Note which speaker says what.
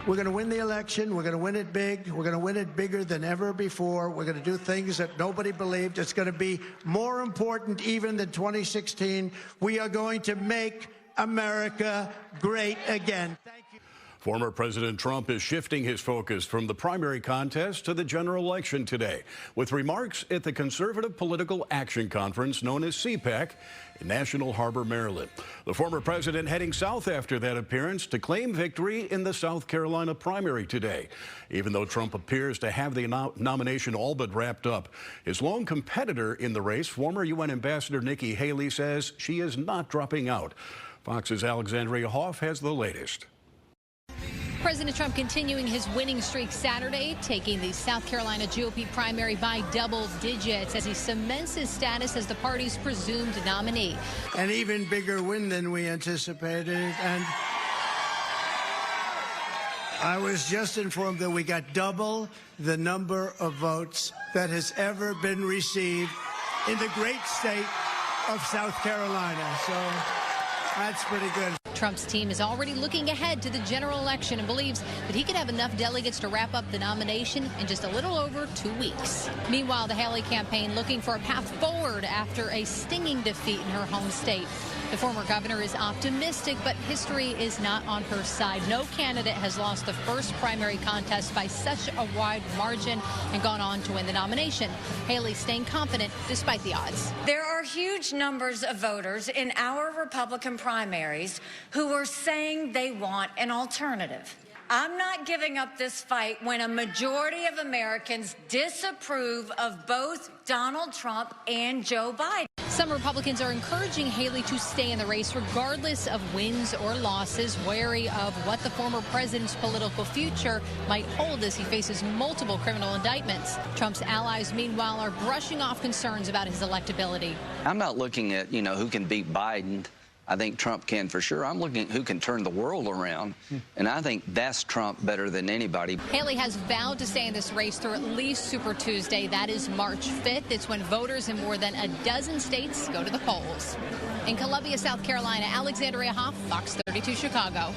Speaker 1: We're going to win the election. We're going to win it big. We're going to win it bigger than ever before. We're going to do things that nobody believed. It's going to be more important even than 2016. We are going to make America great again. Thank you.
Speaker 2: Former President Trump is shifting his focus from the primary contest to the general election today, with remarks at the Conservative Political Action Conference known as CPAC in National Harbor, Maryland. The former president heading south after that appearance to claim victory in the South Carolina primary today. Even though Trump appears to have the nomination all but wrapped up, his lone competitor in the race, former UN Ambassador Nikki Haley, says she is not dropping out. Fox's Alexandria Hoff has the latest.
Speaker 3: President Trump continuing his winning streak Saturday, taking the South Carolina GOP primary by double digits as he cements his status as the party's presumed nominee.
Speaker 1: An even bigger win than we anticipated, and I was just informed that we got double the number of votes that has ever been received in the great state of South Carolina. So that's pretty good.
Speaker 3: Trump's team is already looking ahead to the general election and believes that he could have enough delegates to wrap up the nomination in just a little over 2 weeks. Meanwhile, the Haley campaign looking for a path forward after a stinging defeat in her home state. The former governor is optimistic, but history is not on her side. No candidate has lost the first primary contest by such a wide margin and gone on to win the nomination. Haley staying confident despite the odds.
Speaker 4: There are huge numbers of voters in our Republican primaries who are saying they want an alternative. I'm not giving up this fight when a majority of Americans disapprove of both Donald Trump and Joe Biden.
Speaker 3: Some Republicans are encouraging Haley to stay in the race regardless of wins or losses, wary of what the former president's political future might hold as he faces multiple criminal indictments. Trump's allies, meanwhile, are brushing off concerns about his electability.
Speaker 5: I'm not looking at, who can beat Biden. I think Trump can for sure. I'm looking at who can turn the world around, and I think that's Trump better than anybody.
Speaker 3: Haley has vowed to stay in this race through at least Super Tuesday. That is March 5th. It's when voters in more than a dozen states go to the polls. In Columbia, South Carolina, Alexandria Hoff, Fox 32 Chicago.